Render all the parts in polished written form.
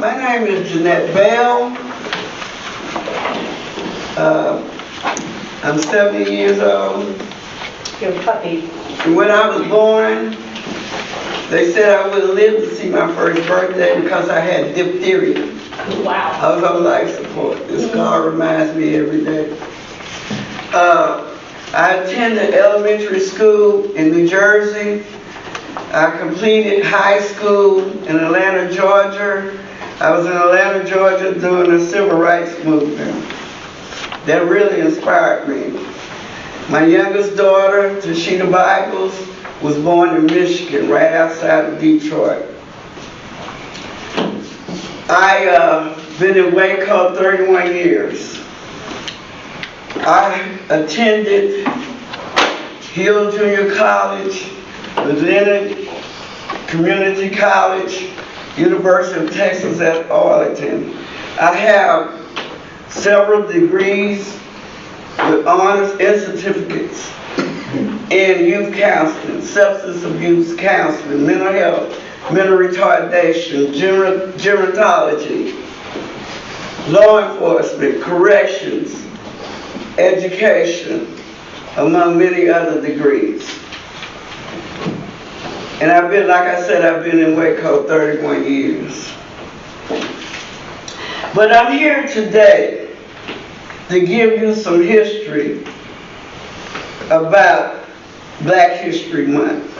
My name is Jeanette Bell. I'm 70 years old. You're a puppy. And when I was born, they said I wouldn't live to see my first birthday because I had diphtheria. Wow. I was on life support. This scar reminds me every day. I attended elementary school in New Jersey. I completed high school in Atlanta, Georgia. I was in Atlanta, Georgia during the civil rights movement. That really inspired me. My youngest daughter, Tashita Bibles, was born in Michigan, right outside of Detroit. I've been in Waco 31 years. I attended Hill Junior College, Atlanta Community College, University of Texas at Arlington. I have several degrees with honors and certificates in youth counseling, substance abuse counseling, mental health, mental retardation, gerontology, law enforcement, corrections, education, among many other degrees. And I've been, like I said, I've been in Waco 31 years. But I'm here today to give you some history about Black History Month.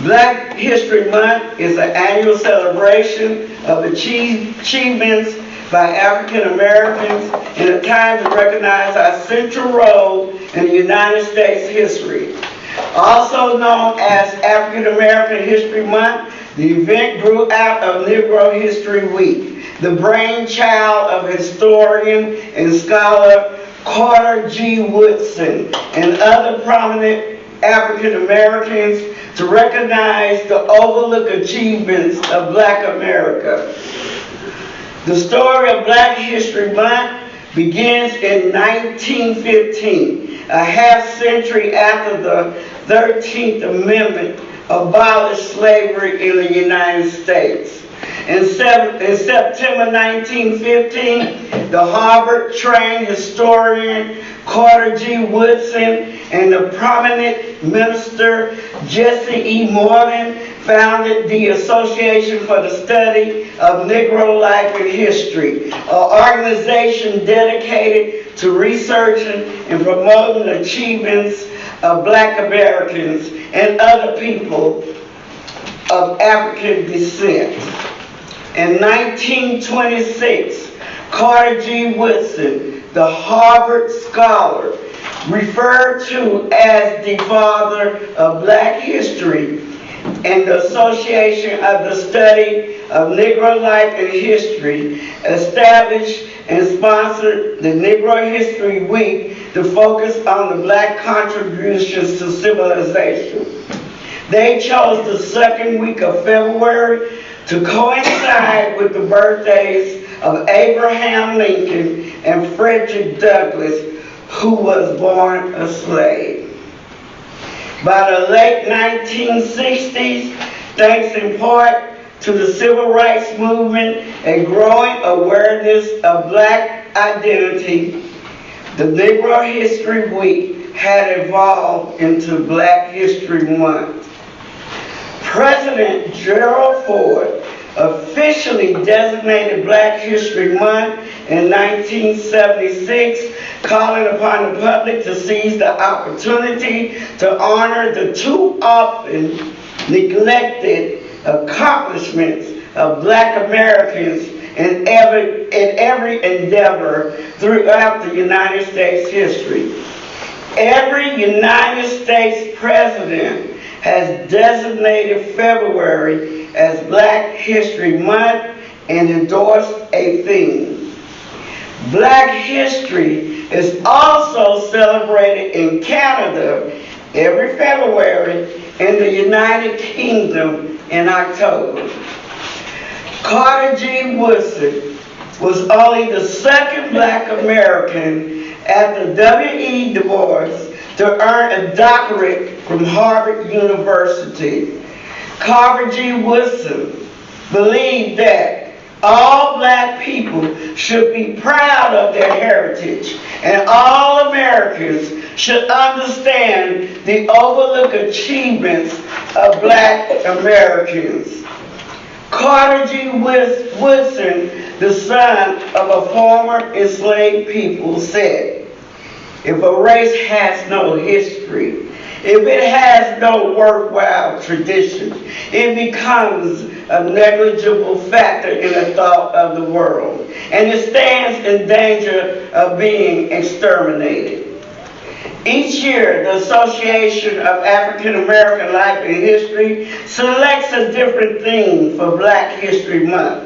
Black History Month is an annual celebration of achievements by African Americans in a time to recognize our central role in the United States history. Also known as African American History Month, the event grew out of Negro History Week, the brainchild of historian and scholar Carter G. Woodson and other prominent African Americans to recognize the overlooked achievements of Black America. The story of Black History Month begins in 1915, a half century after the 13th Amendment abolished slavery in the United States. In September 1915, the Harvard-trained historian Carter G. Woodson and the prominent minister Jesse E. Morgan founded the Association for the Study of Negro Life and History, an organization dedicated to researching and promoting the achievements of Black Americans and other people of African descent. In 1926, Carter G. Woodson, the Harvard scholar, referred to as the father of Black history, and the Association of the Study of Negro Life and History established and sponsored the Negro History Week to focus on the Black contributions to civilization. They chose the second week of February to coincide with the birthdays of Abraham Lincoln and Frederick Douglass, who was born a slave. By the late 1960s, thanks in part to the Civil Rights Movement and growing awareness of Black identity, the Negro History Week had evolved into Black History Month. President Gerald Ford officially designated Black History Month in 1976, calling upon the public to seize the opportunity to honor the too often neglected accomplishments of Black Americans in every endeavor throughout the United States history. Every United States president has designated February as Black History Month and endorsed a theme. Black history is also celebrated in Canada every February, in the United Kingdom in October. Carter G. Woodson was only the second Black American after W.E. Du Bois to earn a doctorate from Harvard University. Carter G. Woodson believe that all black people should be proud of their heritage, and all Americans should understand the overlooked achievements of black Americans. Carter G. Woodson, the son of a former enslaved people, said, "If a race has no history, if it has no worthwhile tradition, it becomes a negligible factor in the thought of the world, and it stands in danger of being exterminated." Each year, the Association of African American Life and History selects a different theme for Black History Month.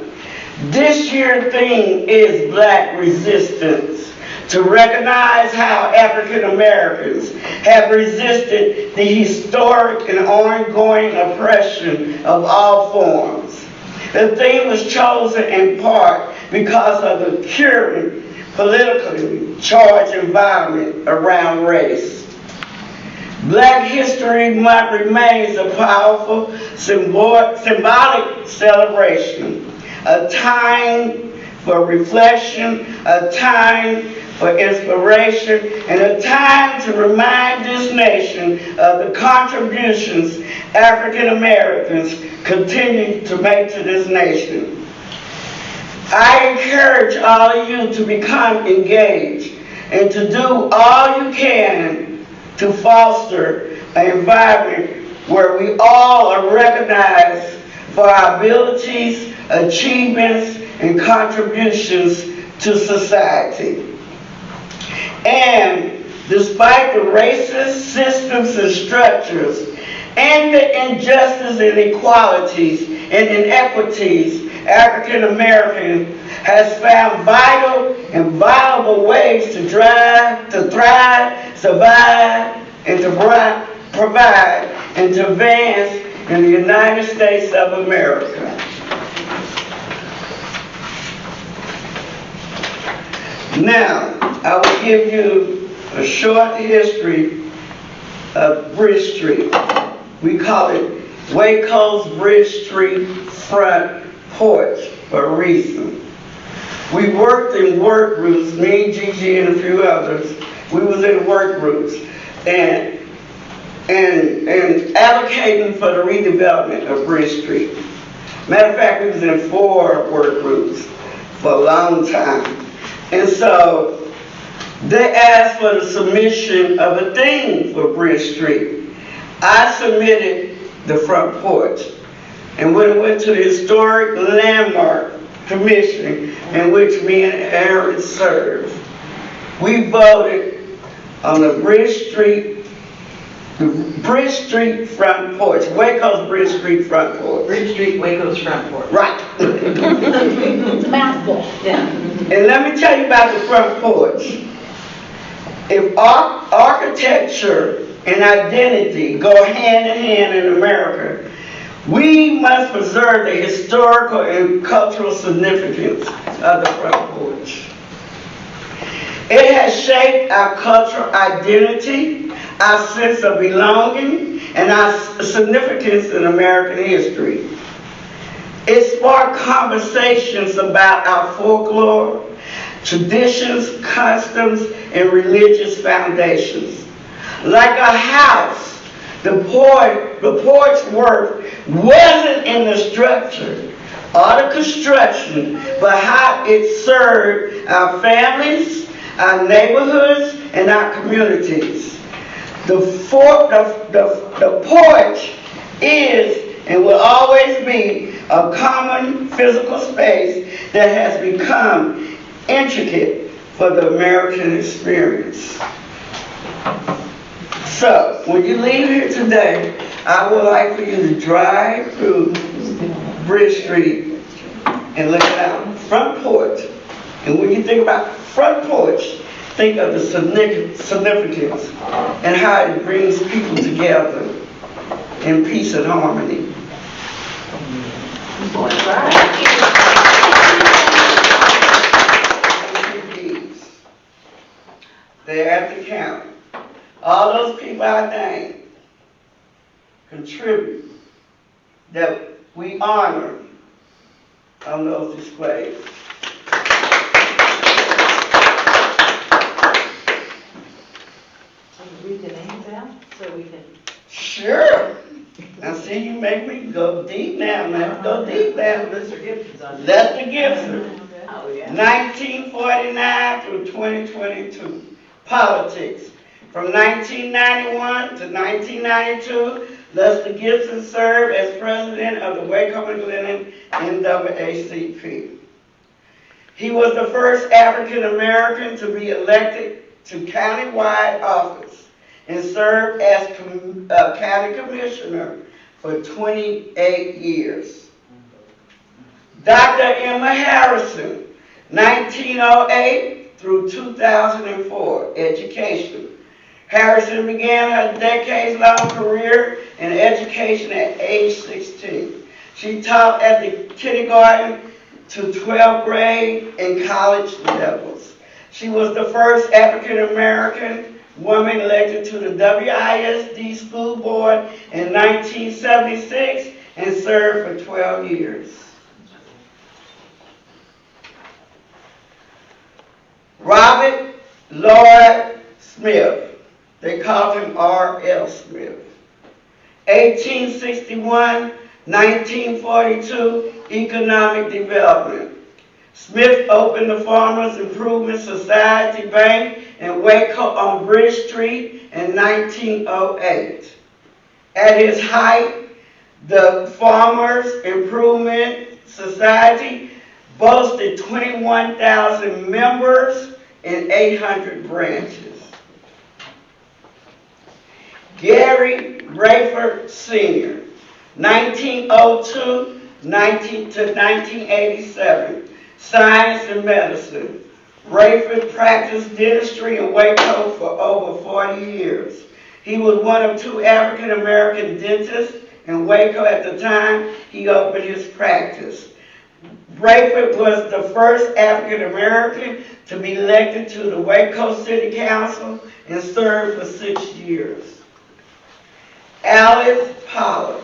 This year's theme is Black Resistance, to recognize how African Americans have resisted the historic and ongoing oppression of all forms. The theme was chosen in part because of the current politically charged environment around race. Black History Month remains a powerful symbolic celebration, a time for reflection, a time for inspiration, and a time to remind this nation of the contributions African Americans continue to make to this nation. I encourage all of you to become engaged and to do all you can to foster an environment where we all are recognized for our abilities, achievements, and contributions to society. And despite the racist systems and structures and the injustice and inequalities and inequities, African American has found vital and viable ways to thrive, survive, and to provide and to advance in the United States of America. Now, I will give you a short history of Bridge Street. We call it Waco's Bridge Street Front Porch for a reason. We worked in work groups, me, Gigi, and a few others. We was in work groups and advocating for the redevelopment of Bridge Street. Matter of fact, we was in 4 work groups for a long time. And so they asked for the submission of a theme for Bridge Street. I submitted the front porch. And when it went to the Historic Landmark Commission, in which me and Aaron served, we voted on the Bridge Street front porch, Waco's Bridge Street front porch. Bridge Street, Waco's front porch. Right. It's a mouthful. Yeah. And let me tell you about the front porch. If architecture and identity go hand in hand in America, we must preserve the historical and cultural significance of the front porch. It has shaped our cultural identity, our sense of belonging, and our significance in American history. It sparked conversations about our folklore, traditions, customs, and religious foundations. Like a house, the porch work wasn't in the structure or the construction, but how it served our families, our neighborhoods, and our communities. The porch is and will always be a common physical space that has become intricate for the American experience. So, when you leave here today, I would like for you to drive through Bridge Street and look at our front porch. And when you think about front porch, think of the significance and how it brings people together in peace and harmony. They're at the counter. All those people I named contribute that we honor on those displays. Read the names out so we can. Sure. Now see, you make me go deep now. Let's go deep now. Mr. Gibson's on. Lester Gibson, Oh, yeah. 1949 through 2022. Politics. From 1991 to 1992, Lester Gibson served as president of the Waco McLennan NAACP. He was the first African American to be elected to countywide office and served as county commissioner for 28 years. Dr. Emma Harrison, 1908 through 2004, education. Harrison began her decades-long career in education at age 16. She taught at the kindergarten to 12th grade and college levels. She was the first African American woman elected to the WISD school board in 1976 and served for 12 years. Robert Lloyd Smith, they called him R.L. Smith. 1861-1942, economic development. Smith opened the Farmers Improvement Society Bank in Waco on Bridge Street in 1908. At its height, the Farmers Improvement Society boasted 21,000 members and 800 branches. Gary Rayford Sr., 1902 to 1987, science and medicine. Rayford practiced dentistry in Waco for over 40 years. He was one of 2 African American dentists in Waco at the time he opened his practice. Rayford was the first African American to be elected to the Waco City Council and served for 6 years. Alice Pollard,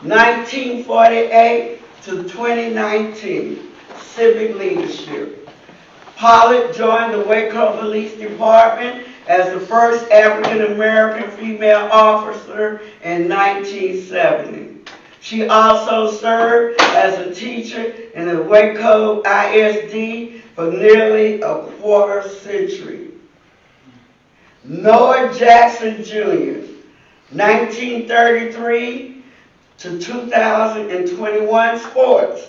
1948 to 2019, civic leadership. Pollard joined the Waco Police Department as the first African American female officer in 1970. She also served as a teacher in the Waco ISD for nearly a quarter century. Noah Jackson Jr., 1933 to 2021, sports.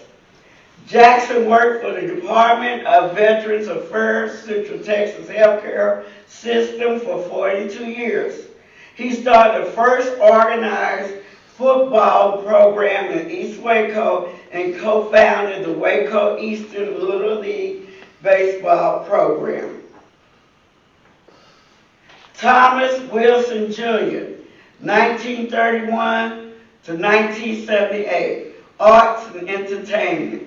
Jackson worked for the Department of Veterans Affairs Central Texas Healthcare System for 42 years. He started the first organized football program in East Waco and co-founded the Waco Eastern Little League baseball program. Thomas Wilson Jr., 1931 to 1978, arts and entertainment.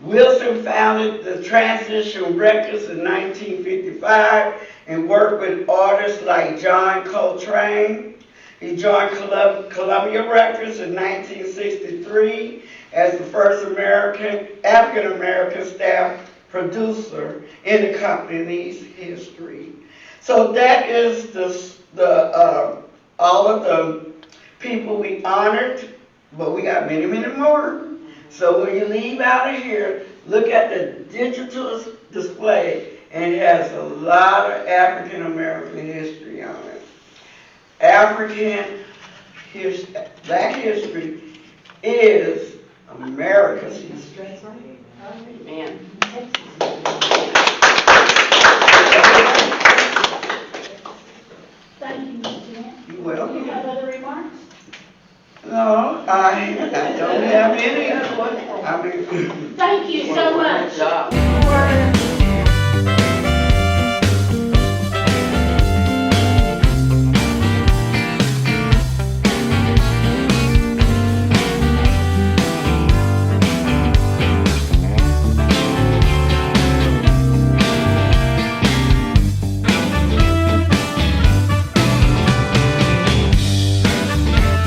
Wilson founded the Transition Records in 1955 and worked with artists like John Coltrane. He joined Columbia Records in 1963 as the first African American staff producer in the company's history. So that is all of the people we honored, but we got many, many more. So when you leave out of here, look at the digital display, and it has a lot of African American history on it. Black history is America's history. Man. Thank you, Ms. Jeanette. You're welcome. Do you have other remarks? No, I don't have any. I mean, Thank you so much. Good job.